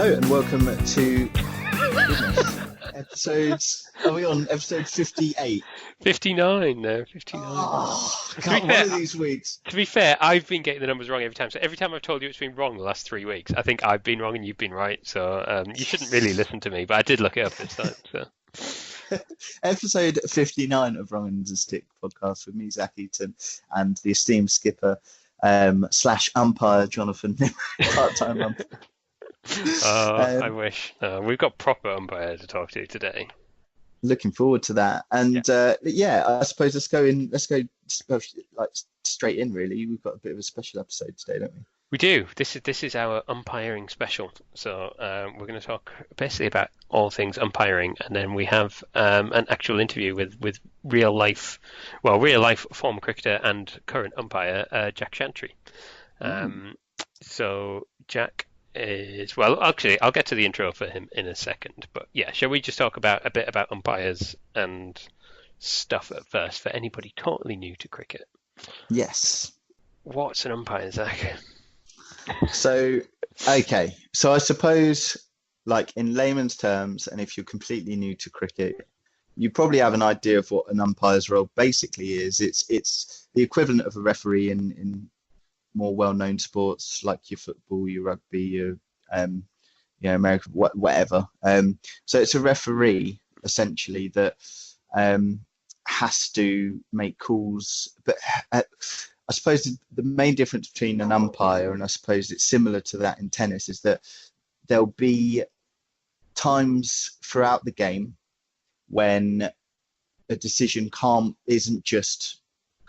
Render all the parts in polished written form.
Hello and welcome to episodes. Are we on episode 58? 59 now, 59. Oh, God, one of these weeks. To be fair, I've been getting the numbers wrong every time. So every time I've told you it's been wrong the last 3 weeks, I think I've been wrong and you've been right. So you shouldn't really listen to me, but I did look it up this time. So. Episode 59 of Wrong and Stick podcast with me, Zach Eaton, and the esteemed skipper slash umpire, Jonathan, part-time umpire. I wish. We've got proper umpire to talk to today. Looking forward to that. And I suppose let's go like straight in. Really, we've got a bit of a special episode today, don't we? We do. This is our umpiring special. So we're going to talk basically about all things umpiring, and then we have an actual interview with real life former cricketer and current umpire Jack Shantry. So Jack is, well, actually, I'll get to the intro for him in a second. But yeah, shall we just talk a bit about umpires and stuff at first for anybody totally new to cricket? Yes. What's an umpire, Zach? So I suppose, like in layman's terms, and if you're completely new to cricket, you probably have an idea of what an umpire's role basically is. It's the equivalent of a referee in more well-known sports like your football, your rugby, your American, whatever. So it's a referee essentially that has to make calls. But I suppose the main difference between an umpire, and I suppose it's similar to that in tennis, is that there'll be times throughout the game when a decision isn't just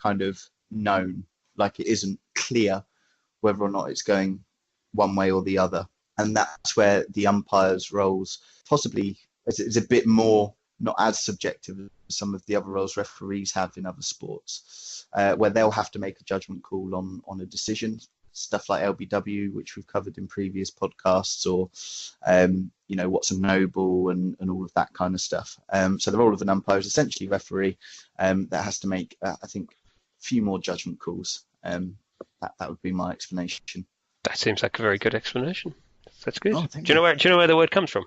kind of known, like it isn't clear whether or not it's going one way or the other. And that's where the umpire's roles possibly is a bit more, not as subjective as some of the other roles referees have in other sports, where they'll have to make a judgment call on a decision, stuff like LBW, which we've covered in previous podcasts, or what's a no ball and all of that kind of stuff. So the role of an umpire is essentially referee that has to make, I think, a few more judgment calls. That would be my explanation. That seems like a very good explanation. That's good. Oh, do you know where the word comes from?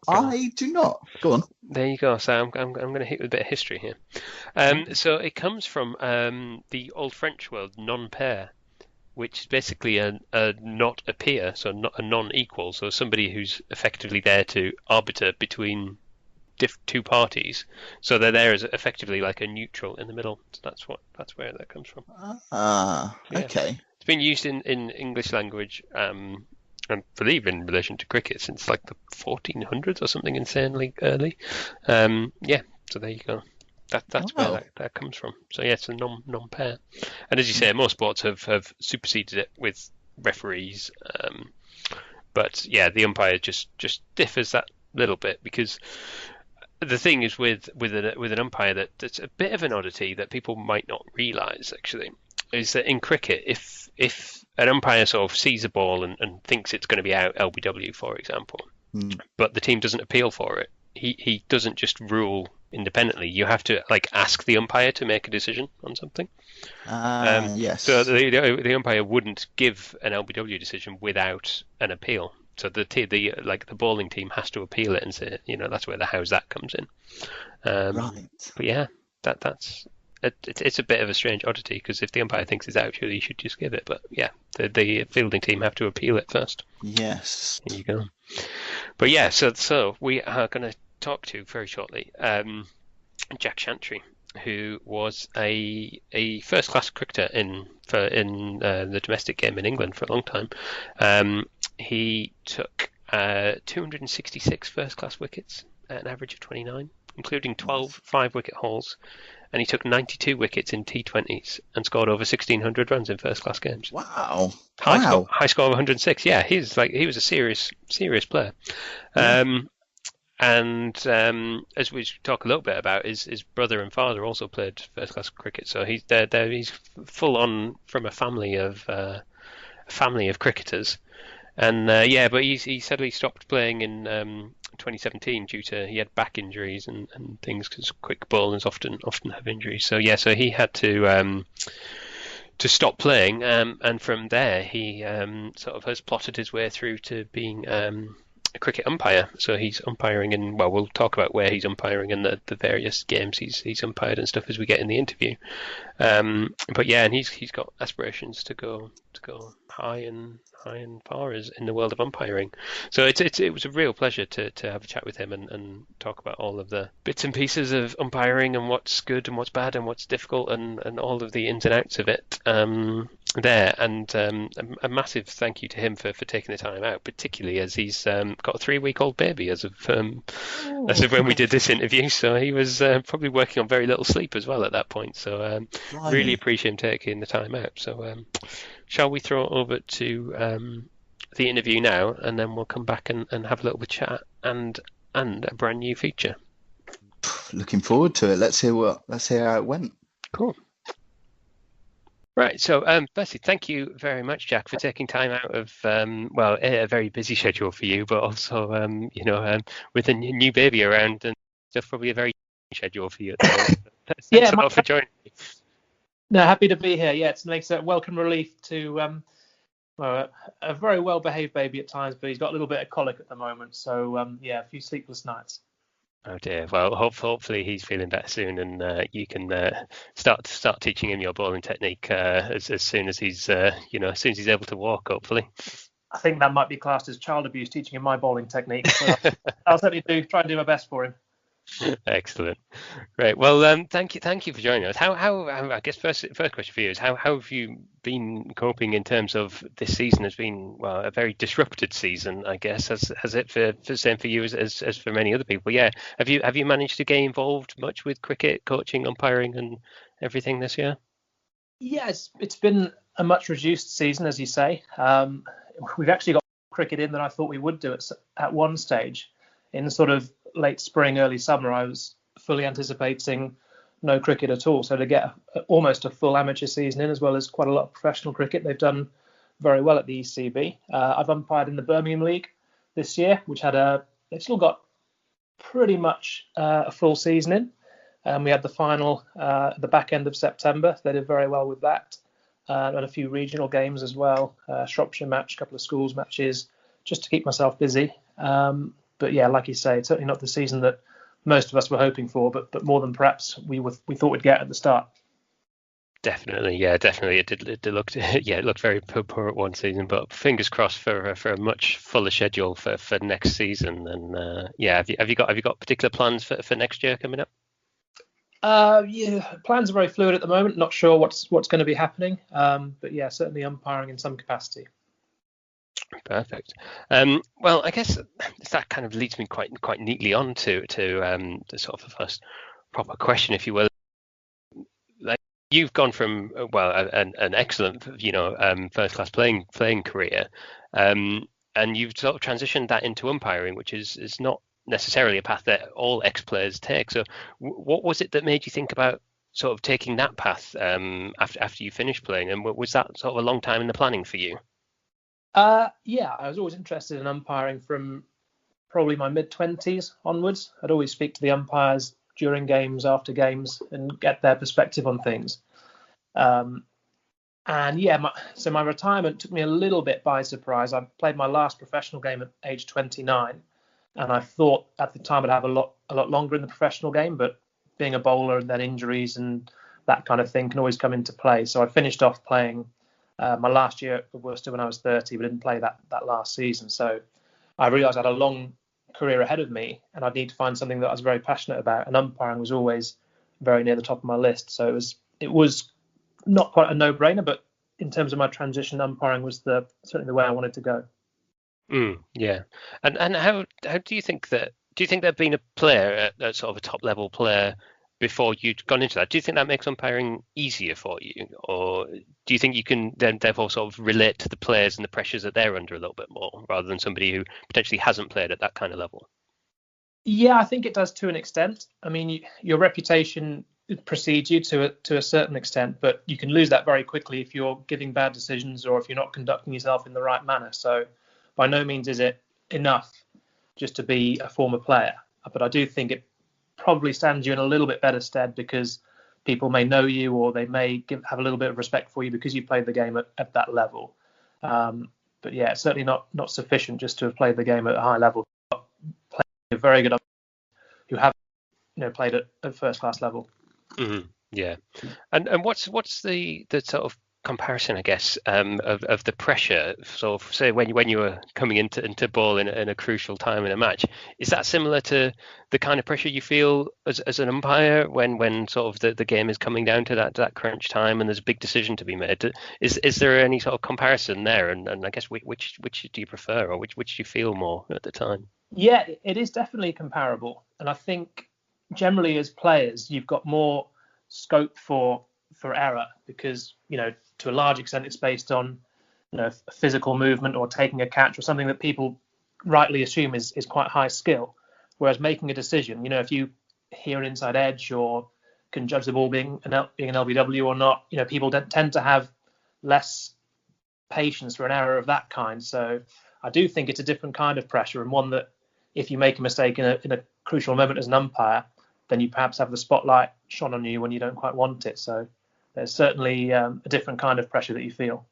I do not. Go on. There you go. So I'm going to hit with a bit of history here. So it comes from the Old French word non-pair, which is basically a not a peer, so not a non-equal, so somebody who's effectively there to arbiter between two parties. So they're there as effectively like a neutral in the middle. So that's where that comes from. Okay. It's been used in English language. I believe in relation to cricket since like the 1400s or something insanely early. So there you go. That's where that comes from. So yeah, it's a non-pair. And as you say, most sports have superseded it with referees. But yeah, the umpire just differs that little bit, because the thing is with an umpire that's a bit of an oddity that people might not realise actually, is that in cricket, if an umpire sort of sees a ball and thinks it's going to be out LBW, for example, but the team doesn't appeal for it, he doesn't just rule independently. You have to ask the umpire to make a decision on something. Yes. So the umpire wouldn't give an LBW decision without an appeal. So the bowling team has to appeal it and say, that's where how's that comes in. Right. But yeah, it's a bit of a strange oddity, because if the umpire thinks it's out, surely you should just give it. But yeah, the fielding team have to appeal it first. Yes. There you go. But yeah, so we are going to talk to very shortly Jack Shantry, who was a first-class cricketer in the domestic game in England for a long time. He took 266 first-class wickets at an average of 29, including 12 5-wicket hauls, and he took 92 wickets in T20s and scored over 1,600 runs in first-class games. Wow! High score of 106. Yeah, he was a serious player. Yeah. And as we talk a little bit about, his brother and father also played first-class cricket, so he's full on from a family of cricketers. And but he sadly stopped playing in 2017 due to he had back injuries and things, because quick bowlers often have injuries. So he had to stop playing, and from there he sort of has plotted his way through to being a cricket umpire. So he's umpiring in, well, we'll talk about where he's umpiring and the various games he's umpired and stuff as we get in the interview. But yeah, and he's got aspirations to go high and far as in the world of umpiring. So it was a real pleasure to have a chat with him and talk about all of the bits and pieces of umpiring and what's good and what's bad and what's difficult and all of the ins and outs of it. There, and a massive thank you to him for taking the time out, particularly as he's got a 3-week-old baby as of when we did this interview. So he was probably working on very little sleep as well at that point. So really appreciate him taking the time out. So shall we throw it over to the interview now, and then we'll come back and have a little bit of chat and a brand new feature. Looking forward to it. Let's hear how it went. Cool. Right, so firstly, thank you very much, Jack, for taking time out of a very busy schedule for you, but also with a new baby around and stuff, probably a very schedule for you at the moment. Thanks a lot for joining me. No, happy to be here. Yeah, it makes a welcome relief to a very well-behaved baby at times, but he's got a little bit of colic at the moment, so a few sleepless nights. Oh dear. Well, hopefully he's feeling better soon, and you can start teaching him your bowling technique as soon as he's as soon as he's able to walk. Hopefully. I think that might be classed as child abuse, teaching him my bowling technique. But I'll certainly try and do my best for him. Excellent. Right. Well, thank you for joining us. How I guess first question for you is how have you been coping in terms of this season has been a very disrupted season, I guess, has it for same for you as for many other people. Yeah. Have you managed to get involved much with cricket, coaching, umpiring, and everything this year? Yeah, it's been a much reduced season, as you say. We've actually got cricket in than I thought we would do at one stage. In sort of late spring, early summer, I was fully anticipating no cricket at all. So to get almost a full amateur season in, as well as quite a lot of professional cricket, they've done very well at the ECB. I've umpired in the Birmingham League this year, which they've still got pretty much a full season in. We had the final at the back end of September. They did very well with that. And a few regional games as well, Shropshire match, a couple of schools matches, just to keep myself busy. But yeah, like you say, it's certainly not the season that most of us were hoping for, but more than perhaps we thought we'd get at the start. Definitely. It looked it looked very poor at one season, but fingers crossed for a much fuller schedule for next season. And have you got particular plans for next year coming up? Plans are very fluid at the moment. Not sure what's going to be happening. But yeah, certainly umpiring in some capacity. Perfect. Well, I guess that kind of leads me quite neatly on to the sort of the first proper question, if you will. Like you've gone from an excellent first class playing career, and you've sort of transitioned that into umpiring, which is not necessarily a path that all ex-players take. So, what was it that made you think about sort of taking that path after you finished playing, and was that sort of a long time in the planning for you? I was always interested in umpiring from probably my mid-20s onwards. I'd always speak to the umpires during games, after games, and get their perspective on things. My retirement took me a little bit by surprise. I played my last professional game at age 29, and I thought at the time I'd have a lot longer in the professional game, but being a bowler and then injuries and that kind of thing can always come into play. So I finished off playing my last year at Worcester when I was 30, but didn't play that last season. So I realised I had a long career ahead of me, and I'd need to find something that I was very passionate about. And umpiring was always very near the top of my list. So it was not quite a no-brainer, but in terms of my transition, umpiring was certainly the way I wanted to go. Yeah, and how do you think that? Do you think there'd been a player at sort of a top level player before you'd gone into that? Do you think that makes umpiring easier for you, or do you think you can then therefore sort of relate to the players and the pressures that they're under a little bit more, rather than somebody who potentially hasn't played at that kind of level? Yeah, I think it does to an extent. I mean, your reputation precedes you to a certain extent, but you can lose that very quickly if you're giving bad decisions or if you're not conducting yourself in the right manner. So by no means is it enough just to be a former player, but I do think it probably stands you in a little bit better stead, because people may know you, or they may have a little bit of respect for you because you played the game at that level. But yeah, it's certainly not sufficient just to have played the game at a high level. Playing a very good who have played at first class level. Mm-hmm. Yeah, and what's the sort of comparison, I guess, of the pressure? So, say when you were coming into ball in a crucial time in a match, is that similar to the kind of pressure you feel as an umpire when sort of the game is coming down to that crunch time and there's a big decision to be made? Is there any sort of comparison there? And I guess which do you prefer, or which do you feel more at the time? Yeah, it is definitely comparable, and I think generally as players you've got more scope for error because to a large extent it's based on physical movement or taking a catch or something that people rightly assume is quite high skill, whereas making a decision, if you hear an inside edge or can judge the ball being an LBW or not, people tend to have less patience for an error of that kind. So I do think it's a different kind of pressure, and one that if you make a mistake in a crucial moment as an umpire, then you perhaps have the spotlight shone on you when you don't quite want it. So there's certainly a different kind of pressure that you feel.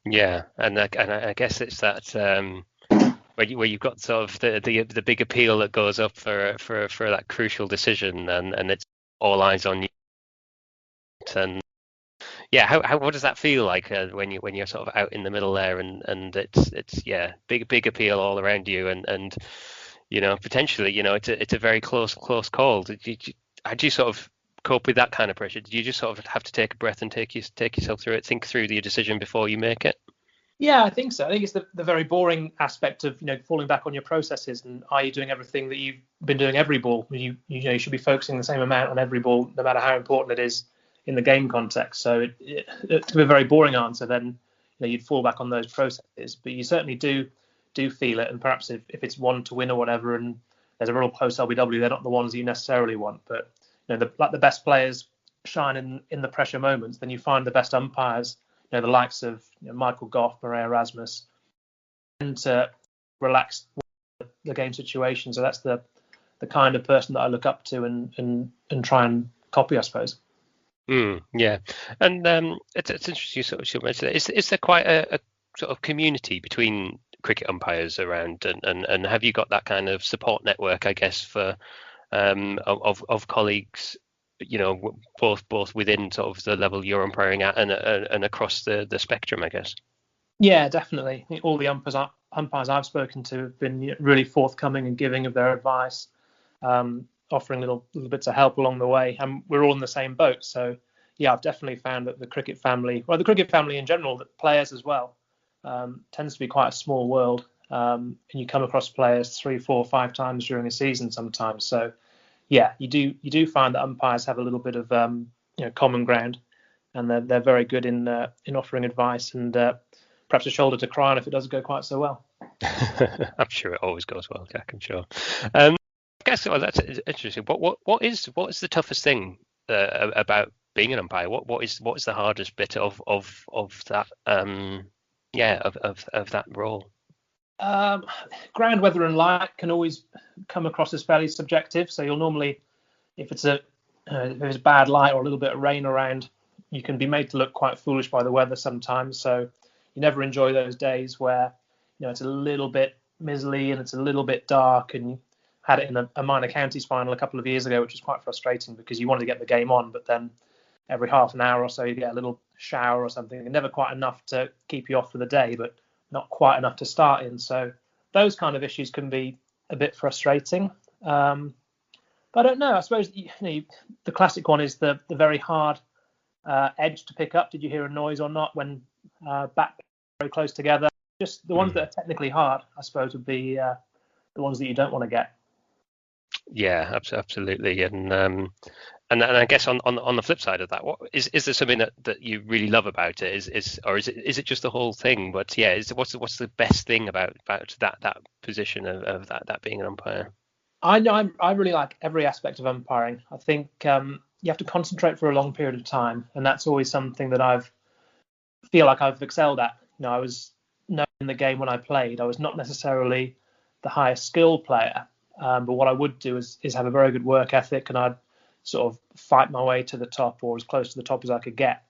Yeah, and I guess it's that where you've got sort of the big appeal that goes up for that crucial decision, and it's all eyes on you. And yeah, what does that feel like when you're sort of out in the middle there, and it's big appeal all around you, and potentially it's a very close call. How do you sort of cope with that kind of pressure? Do you just sort of have to take a breath and take yourself through it, think through your decision before you make it? Yeah, I think so. I think it's the very boring aspect of falling back on your processes, and are you doing everything that you've been doing every ball? You should be focusing the same amount on every ball, no matter how important it is in the game context. So to be a very boring answer, then you'd fall back on those processes. But you certainly do feel it, and perhaps if it's one to win or whatever, and there's a real close LBW, they're not the ones that you necessarily want. But the best players shine in the pressure moments. Then you find the best umpires, the likes of Michael Goff, Murray Erasmus, and to relax the game situation. So that's the kind of person that I look up to and try and copy, I suppose. Yeah, and it's interesting you sort of mention that. Is there quite a sort of community between cricket umpires around, and have you got that kind of support network, I guess, for of colleagues, both within sort of the level you're umpiring at and across the spectrum, I guess? Yeah, definitely. I think all the umpires I've spoken to have been really forthcoming and giving of their advice, offering little bits of help along the way, and we're all in the same boat. So yeah, I've definitely found that the cricket family in general, that players as well, tends to be quite a small world, and you come across players 3, 4, 5 times during a season sometimes. So yeah, you do find that umpires have a little bit of common ground, and they're very good in offering advice and perhaps a shoulder to cry on if it doesn't go quite so well. I'm sure it always goes well, Jack. I'm sure. I guess that's interesting. What is the toughest thing about being an umpire? What is the hardest bit of that of that role? Ground weather and light can always come across as fairly subjective. So you'll normally, if it's bad light or a little bit of rain around, you can be made to look quite foolish by the weather sometimes. So you never enjoy those days where it's a little bit mizzly and it's a little bit dark. And you had it in a minor counties final a couple of years ago, which was quite frustrating because you wanted to get the game on, but then every half an hour or so you get a little shower or something, and never quite enough to keep you off for the day, but not quite enough to start in. So those kind of issues can be a bit frustrating. But I don't know. I suppose the classic one is the very hard edge to pick up. Did you hear a noise or not when bat very close together? Just the ones that are technically hard, I suppose, would be the ones that you don't want to get. Yeah, absolutely. And I guess on the flip side of that, what is there something that you really love about it? Is it just the whole thing? But yeah, what's the best thing about that position of that being an umpire? I know I really like every aspect of umpiring. I think you have to concentrate for a long period of time, and that's always something that feel like I've excelled at. I was known in the game when I played. I was not necessarily the highest skill player, but what I would do is have a very good work ethic, and I'd sort of fight my way to the top or as close to the top as I could get.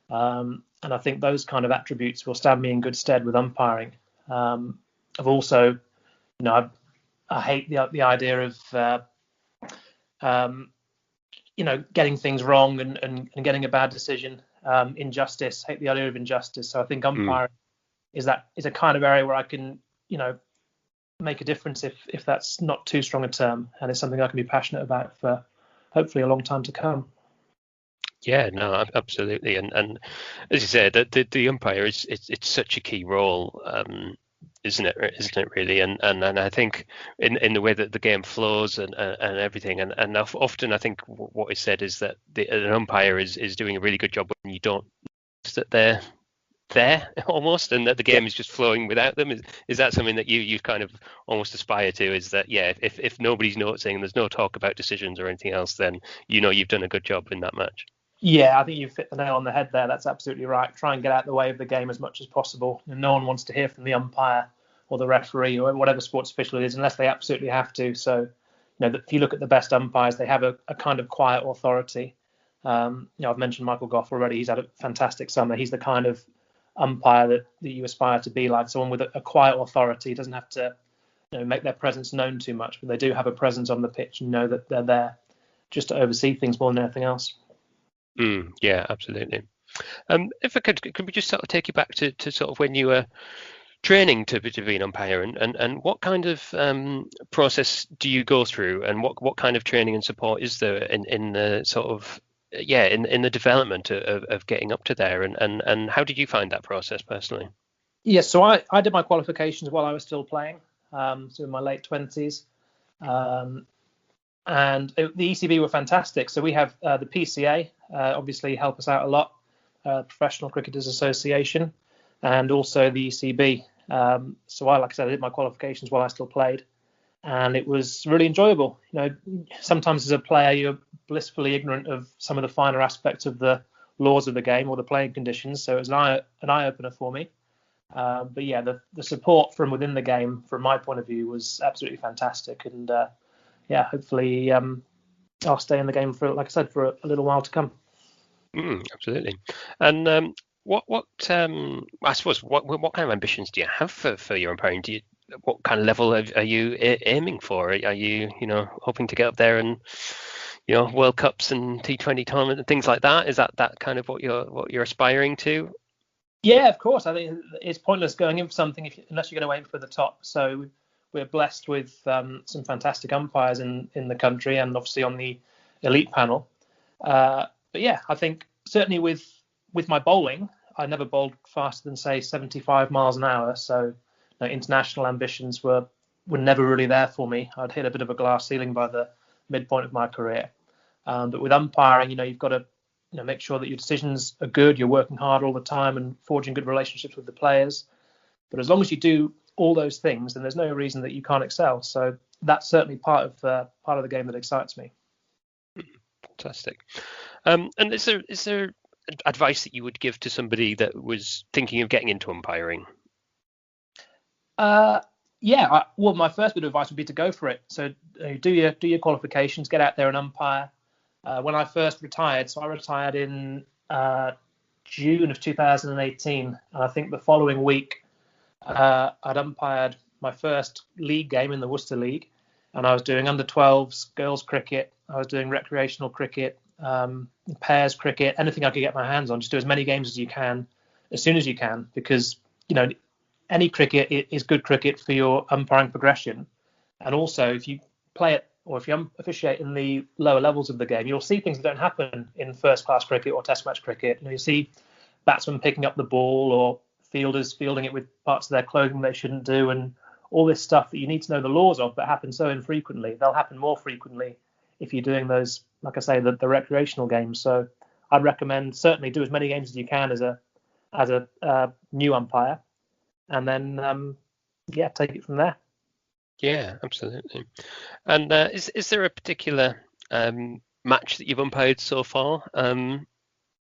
And I think those kind of attributes will stand me in good stead with umpiring. I've also, I hate the idea of, getting things wrong and getting a bad decision. Injustice, hate the idea of injustice. So I think umpiring is a kind of area where I can, make a difference if that's not too strong a term, and it's something I can be passionate about for hopefully a long time to come. Yeah, no, absolutely, and as you said, the umpire it's such a key role, isn't it really? And I think in the way that the game flows and everything, and often I think what is said is that an umpire is doing a really good job when you don't notice that they're there almost, and that the game is just flowing without them. Is that something that you kind of almost aspire to? Is that, yeah, if nobody's noticing and there's no talk about decisions or anything else, then you've done a good job in that match? Yeah, I think you've hit the nail on the head there. That's absolutely right. Try and get out of the way of the game as much as possible. And no one wants to hear from the umpire or the referee or whatever sports official it is unless they absolutely have to. So, if you look at the best umpires, they have a kind of quiet authority. I've mentioned Michael Goff already. He's had a fantastic summer. He's the kind of umpire that you aspire to be like, someone with a quiet authority. Doesn't have to make their presence known too much, but they do have a presence on the pitch and know that they're there just to oversee things more than anything else. Yeah, absolutely. If I could we just sort of take you back to sort of when you were training to be an umpire, and what kind of process do you go through, and what kind of training and support is there in the sort of in the development of getting up to there, and how did you find that process personally? Yes, so I did my qualifications while I was still playing, so in my late 20s. And the ECB were fantastic. So we have the PCA, obviously help us out a lot, Professional Cricketers Association, and also the ECB. So like I said, I did my qualifications while I still played, and it was really enjoyable. Sometimes as a player, you're blissfully ignorant of some of the finer aspects of the laws of the game or the playing conditions. So it was an eye-opener for me. But yeah, the support from within the game, from my point of view, was absolutely fantastic. And hopefully I'll stay in the game for, like I said, for a little while to come. Absolutely. And what I suppose what kind of ambitions do you have for your umpiring? What kind of level are you aiming for? Are you hoping to get up there and World Cups and T20 tournament and things like that? Is that kind of what you're aspiring to? Yeah, of course. I think it's pointless going in for something unless you're going to aim for the top. So we're blessed with some fantastic umpires in the country and obviously on the elite panel. But yeah, I think certainly with my bowling, I never bowled faster than, say, 75 miles an hour. So international ambitions were never really there for me. I'd hit a bit of a glass ceiling by the midpoint of my career. But with umpiring, you've got to make sure that your decisions are good. You're working hard all the time and forging good relationships with the players. But as long as you do all those things, then there's no reason that you can't excel. So that's certainly part of the game that excites me. Fantastic. And is there advice that you would give to somebody that was thinking of getting into umpiring? Well, my first bit of advice would be to go for it. So do your qualifications, get out there and umpire. When I first retired, so I retired in June of 2018, and I think the following week I'd umpired my first league game in the Worcester League, and I was doing under 12s girls cricket. I was doing recreational cricket, pairs cricket, anything I could get my hands on. Just do as many games as you can, as soon as you can, because any cricket is good cricket for your umpiring progression. And also, if you play it or if you officiate in the lower levels of the game, you'll see things that don't happen in first-class cricket or test match cricket. You see batsmen picking up the ball or fielders fielding it with parts of their clothing they shouldn't do, and all this stuff that you need to know the laws of, but happen so infrequently. They'll happen more frequently if you're doing those, like I say, the recreational games. So I'd recommend certainly do as many games as you can as a new umpire, and then take it from there. Yeah, absolutely. And is there a particular match that you've umpired so far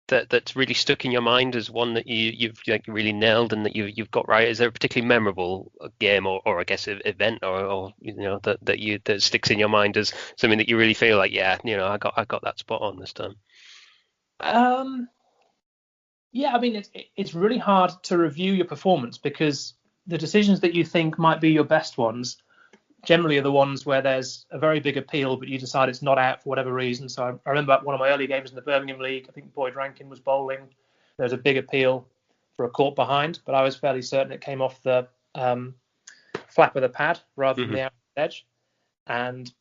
that's really stuck in your mind as one that you've like really nailed and that you've got right? Is there a particularly memorable game or I guess event or that sticks in your mind as something that you really feel like, yeah, I got that spot on this time? Yeah, I mean, it's really hard to review your performance because the decisions that you think might be your best ones generally are the ones where there's a very big appeal, but you decide it's not out for whatever reason. So I remember one of my early games in the Birmingham League, I think Boyd Rankin was bowling. There was a big appeal for a caught behind, but I was fairly certain it came off the flap of the pad rather than the outside edge. And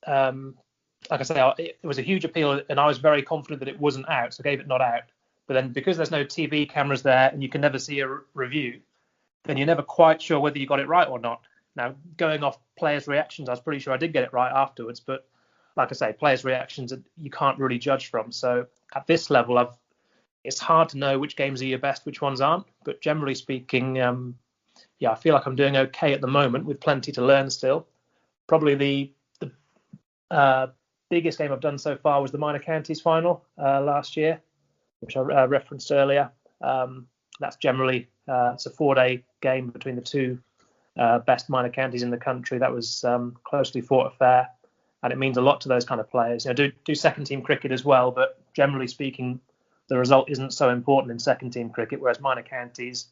like I say, it was a huge appeal, and I was very confident that it wasn't out, so I gave it not out. But then because there's no TV cameras there and you can never see a review, then you're never quite sure whether you got it right or not. Now, going off players' reactions, I was pretty sure I did get it right afterwards. But like I say, players' reactions you can't really judge from. So at this level, it's hard to know which games are your best, which ones aren't. But generally speaking, I feel like I'm doing okay at the moment with plenty to learn still. Probably the biggest game I've done so far was the Minor Counties final last year, which I referenced earlier. That's generally it's a 4-day game between the two best minor counties in the country. That was closely fought affair, and it means a lot to those kind of players. Do second team cricket as well, but generally speaking, the result isn't so important in second team cricket. Whereas minor counties,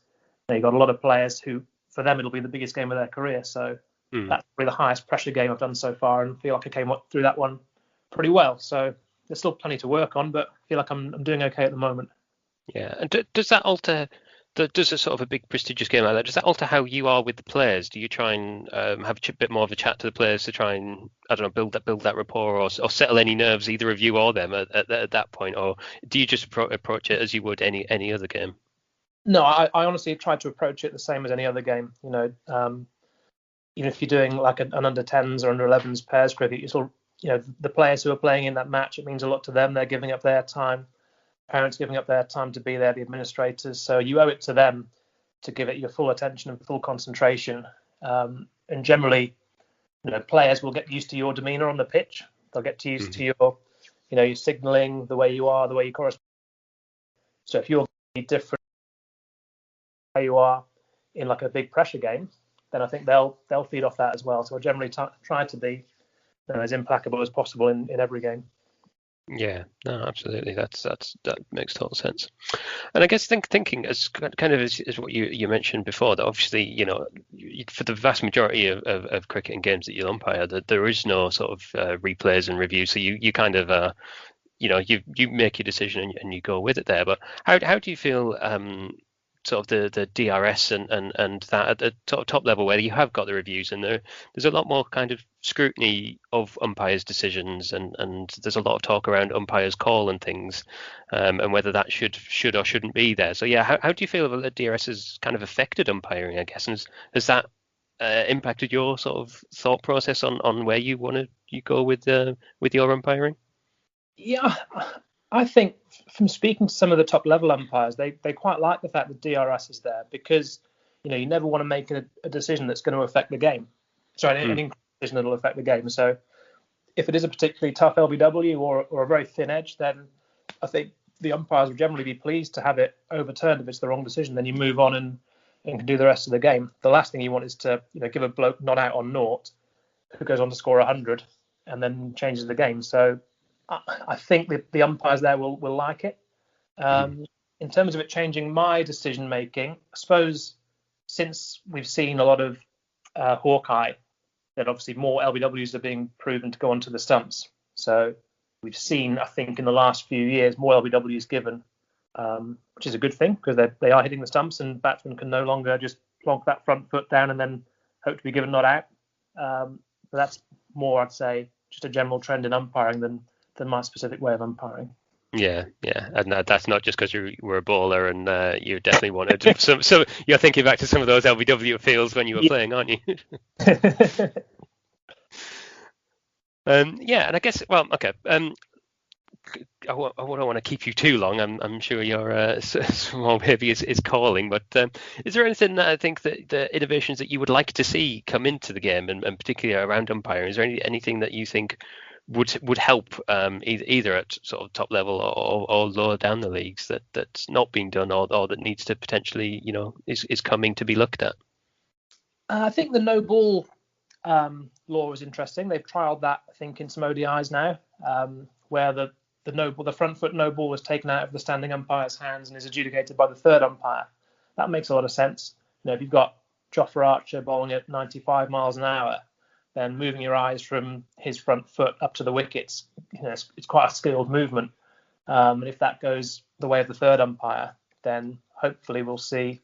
you've got a lot of players who, for them, it'll be the biggest game of their career. So that's probably the highest pressure game I've done so far, and I feel like I came through that one pretty well. So there's still plenty to work on, but I feel like I'm doing okay at the moment. Yeah, and does that alter? Does a sort of a big prestigious game like that, does that alter how you are with the players? Do you try and have a bit more of a chat to the players to try and, I don't know, build that rapport or settle any nerves, either of you or them at that point? Or do you just approach it as you would any other game? No, I honestly try to approach it the same as any other game. Even if you're doing like an under 10s or under 11s pairs cricket, the players who are playing in that match, it means a lot to them. They're giving up their time. Parents giving up their time to be there, the administrators. So you owe it to them to give it your full attention and full concentration. And generally, players will get used to your demeanour on the pitch. They'll get used to your signalling, the way you are, the way you correspond. So if you're different where you are in like a big pressure game, then I think they'll feed off that as well. So I generally try to be as implacable as possible in every game. Yeah, no, absolutely. That makes total sense. And I guess thinking as kind of as what you mentioned before, that obviously, for the vast majority of cricket and games that you umpire, that there is no sort of replays and reviews. So you kind of, you make your decision and you go with it there. But how do you feel sort of the DRS and that at the top level where you have got the reviews and there's a lot more kind of scrutiny of umpires' decisions and there's a lot of talk around umpires' call and things and whether that should or shouldn't be there. So yeah, how do you feel that DRS has kind of affected umpiring, I guess, and has that impacted your sort of thought process on where you go with your umpiring? Yeah, I think from speaking to some of the top level umpires, they quite like the fact that DRS is there because, you never want to make a decision that's going to affect the game. Sorry, an decision that will affect the game. So if it is a particularly tough LBW or a very thin edge, then I think the umpires would generally be pleased to have it overturned if it's the wrong decision. Then you move on and can do the rest of the game. The last thing you want is to give a bloke not out on naught who goes on to score 100 and then changes the game. So I think the umpires there will like it. In terms of it changing my decision making, I suppose since we've seen a lot of Hawkeye, that obviously more LBWs are being proven to go onto the stumps. So we've seen, I think, in the last few years, more LBWs given, which is a good thing because they are hitting the stumps and batsmen can no longer just plonk that front foot down and then hope to be given not out. But that's more, I'd say, just a general trend in umpiring than my specific way of umpiring. Yeah, and that's not just because you were a bowler and you definitely wanted to, so you're thinking back to some of those LBW fields when you were playing, aren't you? And I guess, well, okay. I don't want to keep you too long. I'm sure your small baby is calling, but is there anything that I think that the innovations that you would like to see come into the game and particularly around umpiring? Is there anything that you think would help either at sort of top level or lower down the leagues that's not being done or that needs to potentially, is coming to be looked at? I think the no ball law is interesting. They've trialled that, I think, in some ODIs now, where the front foot no ball is taken out of the standing umpire's hands and is adjudicated by the third umpire. That makes a lot of sense. If you've got Jofra Archer bowling at 95 miles an hour, then moving your eyes from his front foot up to the wickets, it's quite a skilled movement. And if that goes the way of the third umpire, then hopefully we'll see,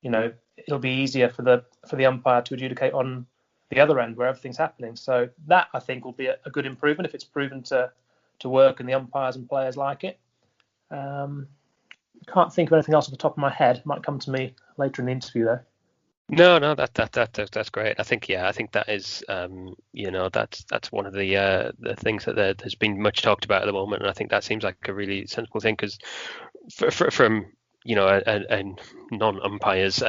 it'll be easier for the umpire to adjudicate on the other end where everything's happening. So that, I think, will be a good improvement if it's proven to work and the umpires and players like it. Can't think of anything else off the top of my head. It might come to me later in the interview, though. No, that's great. I think that is, that's one of the things that there's been much talked about at the moment, and I think that seems like a really sensible thing because, from a non-umpire's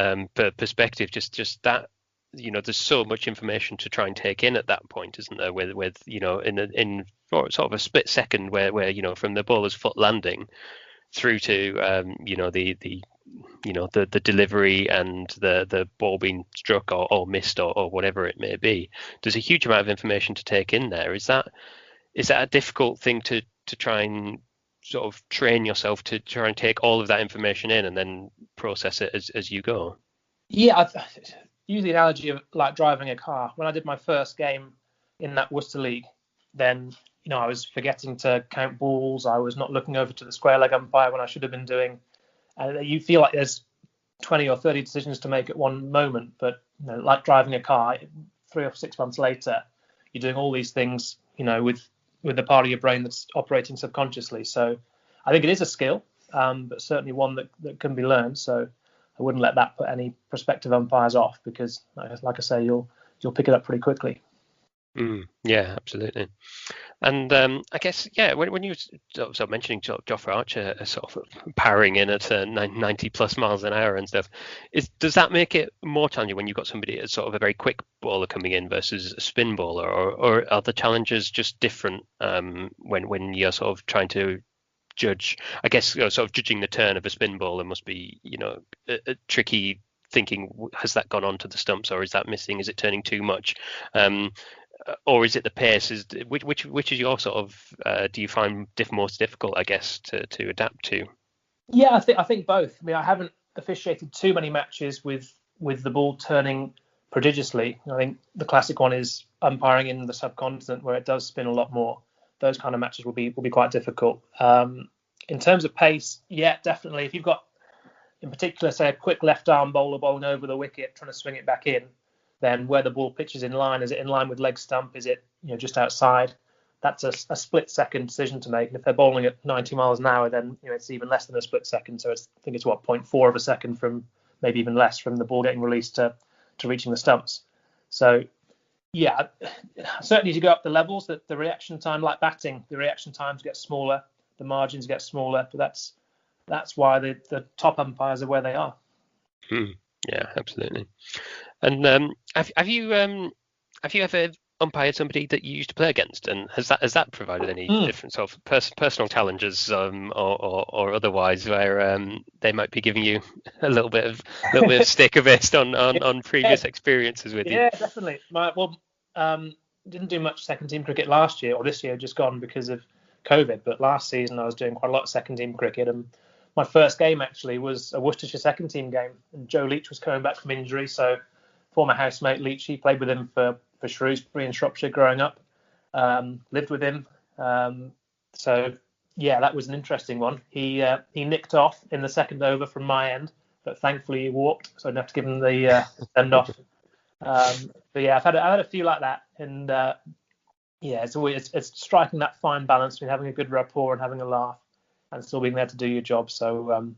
perspective, just that, there's so much information to try and take in at that point, isn't there? With in sort of a split second where from the bowler's foot landing through to the delivery and the ball being struck or missed or whatever it may be. There's a huge amount of information to take in there. Is that a difficult thing to try and sort of train yourself to try and take all of that information in and then process it as you go? Yeah, use the analogy of like driving a car. When I did my first game in that Worcester League, then I was forgetting to count balls. I was not looking over to the square leg umpire when I should have been doing. And you feel like there's 20 or 30 decisions to make at one moment, but like driving a car, 3 or 6 months later, you're doing all these things, with the part of your brain that's operating subconsciously. So I think it is a skill, but certainly one that can be learned. So I wouldn't let that put any prospective umpires off because, like I say, you'll pick it up pretty quickly. Yeah, absolutely. And I guess, when you sort of mentioning Jofra Archer sort of powering in at 90 plus miles an hour and stuff, does that make it more challenging when you've got somebody as sort of a very quick bowler coming in versus a spin bowler, or are the challenges just different when you're sort of trying to judge? I guess sort of judging the turn of a spin bowler must be a tricky, thinking, has that gone onto the stumps or is that missing? Is it turning too much? Or is it the pace? Which is your sort of do you find most difficult, I guess, to adapt to? Yeah, I think both. I mean, I haven't officiated too many matches with the ball turning prodigiously. I think the classic one is umpiring in the subcontinent where it does spin a lot more. Those kind of matches will be quite difficult. In terms of pace, yeah, definitely. If you've got, in particular, say a quick left arm bowler bowling over the wicket, trying to swing it back in, then where the ball pitches in line, is it in line with leg stump? Is it just outside? That's a split second decision to make. And if they're bowling at 90 miles an hour, then it's even less than a split second. So I think it's 0.4 of a second from, maybe even less, from the ball getting released to reaching the stumps. So yeah, certainly to go up the levels, that the reaction time, like batting, the reaction times get smaller, the margins get smaller. But that's why the top umpires are where they are. Yeah, absolutely. And have you ever umpired somebody that you used to play against, and has that provided any different sort of personal challenges or otherwise, where they might be giving you a little bit of stick based on previous experiences with you? Yeah, definitely. Didn't do much second team cricket last year, or this year just gone because of COVID. But last season I was doing quite a lot of second team cricket, and my first game actually was a Worcestershire second team game, and Joe Leach was coming back from injury, so former housemate Leach, he played with him for Shrewsbury and Shropshire growing up, lived with him. So yeah, that was an interesting one. He nicked off in the second over from my end, but thankfully he walked, so I didn't have to give him the send off. But yeah, I've had a few like that, and yeah, it's striking that fine balance between having a good rapport and having a laugh, and still being there to do your job. So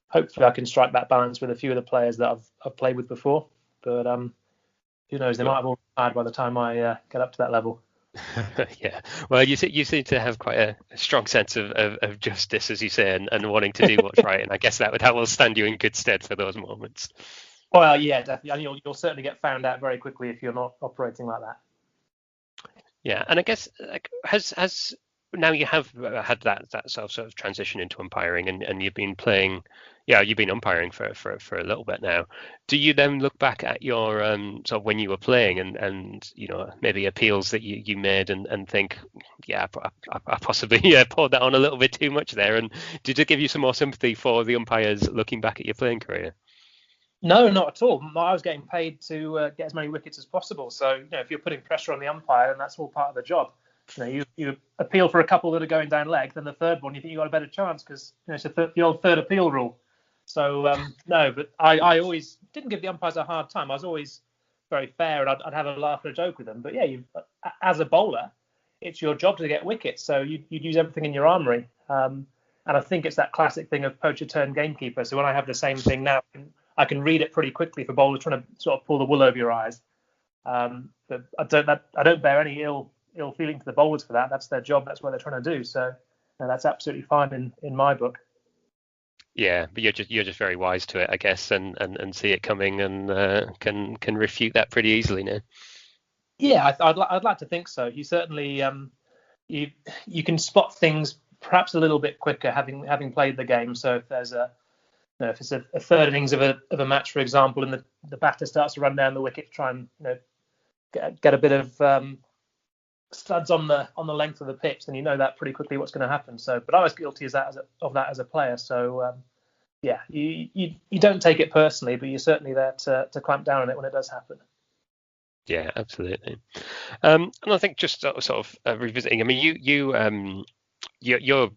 hopefully I can strike that balance with a few of the players that I've played with before. But who knows? They might have all retired by the time I get up to that level. Yeah. Well, you seem to have quite a strong sense of justice, as you say, and wanting to do what's right. And I guess that will stand you in good stead for those moments. Well, yeah, definitely. And you'll certainly get found out very quickly if you're not operating like that. Yeah, and I guess like has now you have had that sort of transition into umpiring, and you've been playing, yeah, you've been umpiring for a little bit now. Do you then look back at your sort of when you were playing and maybe appeals that you made and think, yeah, I possibly poured that on a little bit too much there, and did it give you some more sympathy for the umpires looking back at your playing career? No, not at all. I was getting paid to get as many wickets as possible. So, if you're putting pressure on the umpire, then that's all part of the job. You appeal for a couple that are going down leg, then the third one you think you got a better chance because it's the old third appeal rule. So no, but I always didn't give the umpires a hard time. I was always very fair, and I'd have a laugh and a joke with them. But yeah, as a bowler, it's your job to get wickets, so you'd use everything in your armoury. And I think it's that classic thing of poacher turned gamekeeper. So when I have the same thing now, I can read it pretty quickly for bowlers trying to sort of pull the wool over your eyes. But I don't bear any ill feeling to the bowlers for that. That's their job. That's what they're trying to do. So that's absolutely fine in my book. Yeah, but you're just very wise to it, I guess, and see it coming and can refute that pretty easily now. Yeah, I'd like to think so. You certainly you can spot things perhaps a little bit quicker having played the game. So if there's if it's a third innings of a match, for example, and the batter starts to run down the wicket to try and get a bit of studs on the length of the pitch, then you know that pretty quickly what's going to happen. So, but I was guilty of that as a player. So yeah, you don't take it personally, but you're certainly there to clamp down on it when it does happen. Yeah, absolutely. And I think just sort of revisiting. I mean, your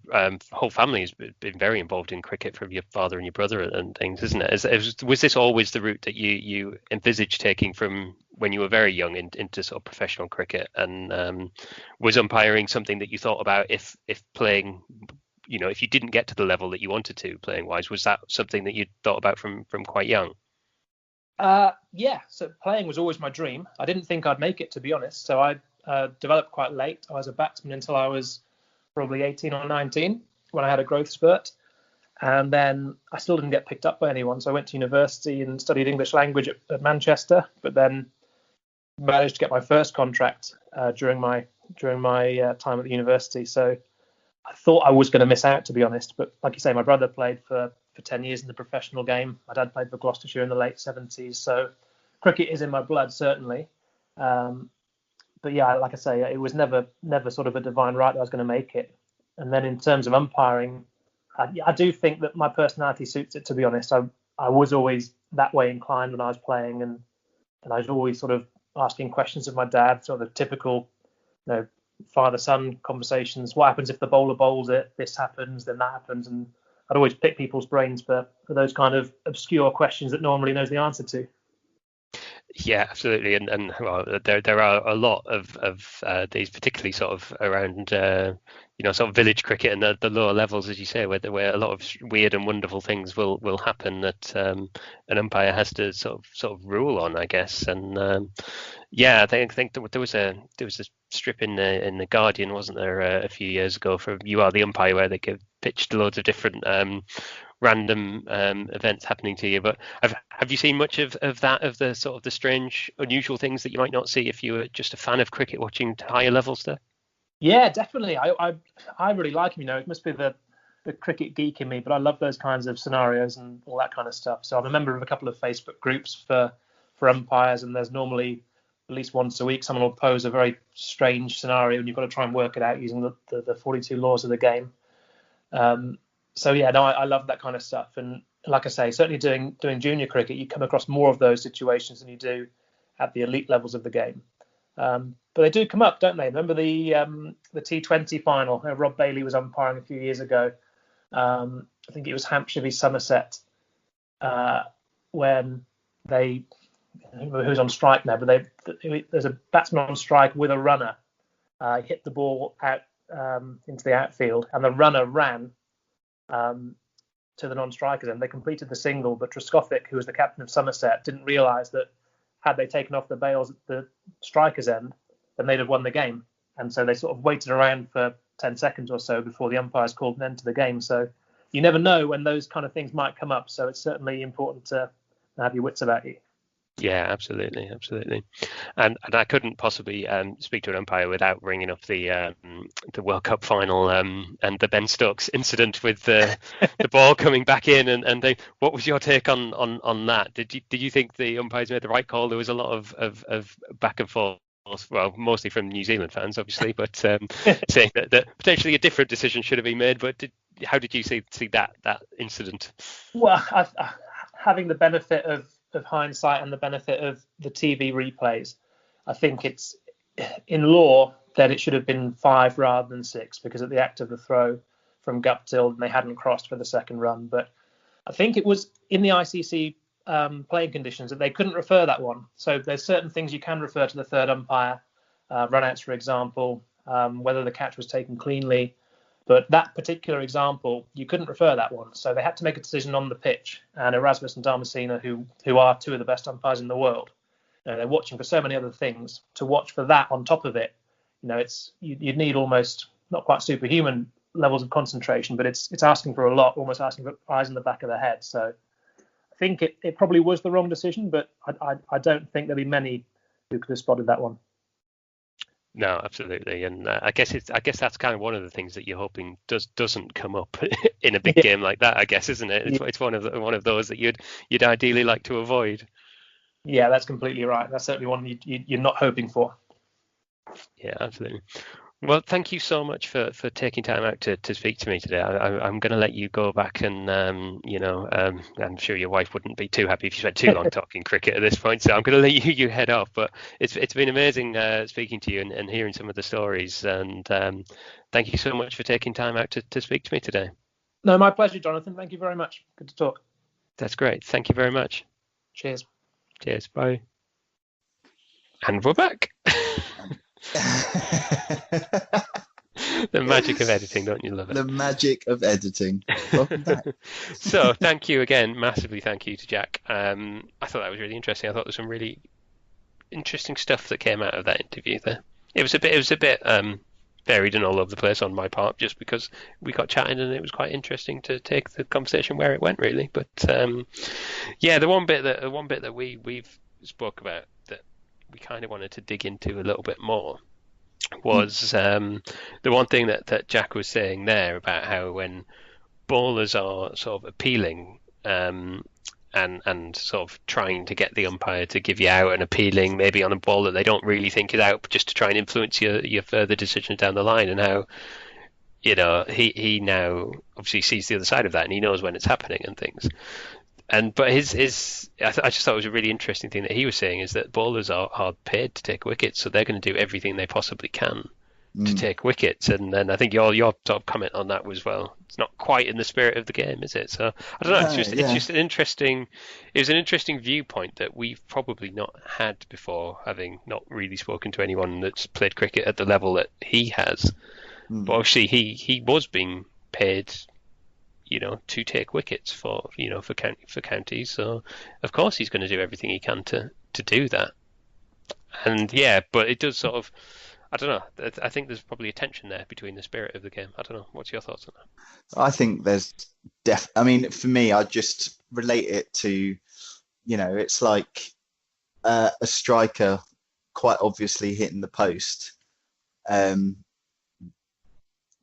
whole family has been very involved in cricket from your father and your brother and things, isn't it? Was this always the route that you envisaged taking from when you were very young into sort of professional cricket? And was umpiring something that you thought about if playing, if you didn't get to the level that you wanted to playing wise, was that something that you thought about from quite young? Yeah, so playing was always my dream. I didn't think I'd make it, to be honest. So I developed quite late. I was a batsman until I was probably 18 or 19 when I had a growth spurt. And then I still didn't get picked up by anyone. So I went to university and studied English language at Manchester, but then managed to get my first contract during my time at the university. So I thought I was going to miss out, to be honest. But like you say, my brother played for 10 years in the professional game. My dad played for Gloucestershire in the late 70s. So cricket is in my blood, certainly. But yeah, like I say, it was never sort of a divine right that I was going to make it. And then in terms of umpiring, I do think that my personality suits it, to be honest. I was always that way inclined when I was playing, and I was always sort of asking questions of my dad, sort of typical, father-son conversations. What happens if the bowler bowls it? This happens, then that happens. And I'd always pick people's brains for those kind of obscure questions that no one really knows the answer to. Yeah, absolutely, and well, there are a lot of these, particularly sort of around sort of village cricket and the lower levels, as you say, where a lot of weird and wonderful things will happen that an umpire has to sort of rule on, I guess. And yeah, I think there was a strip in the Guardian, wasn't there, a few years ago, for You Are the Umpire, where they pitched loads of different random events happening to you. But have you seen much of that, of the sort of the strange, unusual things that you might not see if you were just a fan of cricket watching to higher levels there? Yeah, definitely. I really like him. It must be the cricket geek in me, but I love those kinds of scenarios and all that kind of stuff. So I'm a member of a couple of Facebook groups for umpires, and there's normally at least once a week someone will pose a very strange scenario, and you've got to try and work it out using the 42 laws of the game. So yeah, no, I love that kind of stuff. And like I say, certainly doing junior cricket, you come across more of those situations than you do at the elite levels of the game. But they do come up, don't they? Remember the T20 final? Rob Bailey was umpiring a few years ago. I think it was Hampshire v Somerset, when they, I don't remember who's on strike now, but there's a batsman on strike with a runner. He hit the ball out into the outfield, and the runner ran to the non-strikers end. They completed the single, but Trescothick, who was the captain of Somerset, didn't realise that had they taken off the bails at the strikers end, then they'd have won the game. And so they sort of waited around for 10 seconds or so before the umpires called an end to the game. So you never know when those kind of things might come up. So it's certainly important to have your wits about you. Yeah, absolutely, absolutely. And I couldn't possibly speak to an umpire without bringing up the World Cup final and the Ben Stokes incident with the ball coming back in what was your take on that? Did you think the umpires made the right call? There was a lot of back and forth. Well, mostly from New Zealand fans, obviously, but saying that potentially a different decision should have been made. But how did you see that incident? Well, having the benefit of hindsight and the benefit of the TV replays, I think it's in law that it should have been 5 rather than 6, because at the act of the throw from Guptill, they hadn't crossed for the second run. But I think it was in the ICC playing conditions that they couldn't refer that one. So there's certain things you can refer to the third umpire, runouts, for example, whether the catch was taken cleanly. But that particular example, you couldn't refer that one. So they had to make a decision on the pitch. And Erasmus and Damasceno, who are 2 of the best umpires in the world, they're watching for so many other things. To watch for that on top of it, you'd need almost not quite superhuman levels of concentration, but it's asking for a lot, almost asking for eyes in the back of the head. So I think it probably was the wrong decision, but I don't think there'll be many who could have spotted that one. No, absolutely, and I guess that's kind of one of the things that you're hoping doesn't come up in a big game like that. I guess, isn't it? It's one of those that you'd ideally like to avoid. Yeah, that's completely right. That's certainly one you're not hoping for. Yeah, absolutely. Well, thank you so much for taking time out to speak to me today. I'm going to let you go back and, I'm sure your wife wouldn't be too happy if you spent too long talking cricket at this point. So I'm going to let you head off. But it's been amazing speaking to you and hearing some of the stories. And thank you so much for taking time out to speak to me today. No, my pleasure, Jonathan. Thank you very much. Good to talk. That's great. Thank you very much. Cheers. Cheers. Bye. And we're back. The magic of editing, don't you love it? The magic of editing. Welcome back. So thank you again, massively thank you to Jack. I thought that was really interesting. I thought there was some really interesting stuff that came out of that interview there. It was a bit varied and all over the place on my part, just because we got chatting and it was quite interesting to take the conversation where it went, really. But yeah, the one bit that we've spoke about that we kind of wanted to dig into a little bit more was the one thing that Jack was saying there about how when bowlers are sort of appealing and sort of trying to get the umpire to give you out and appealing maybe on a ball that they don't really think is out, but just to try and influence your further decisions down the line, and how he now obviously sees the other side of that and he knows when it's happening and things. But I just thought it was a really interesting thing that he was saying, is that bowlers are paid to take wickets, so they're going to do everything they possibly can to take wickets. And then I think your sort of comment on that was, well, it's not quite in the spirit of the game, is it? So I don't know. It's just an interesting. It was an interesting viewpoint that we've probably not had before, having not really spoken to anyone that's played cricket at the level that he has. But obviously he was being paid, to take wickets for counties. So of course he's going to do everything he can to do that. And yeah, but it does sort of, I don't know. I think there's probably a tension there between the spirit of the game. I don't know. What's your thoughts on that? I think there's I mean, for me, I just relate it to, it's like a striker quite obviously hitting the post.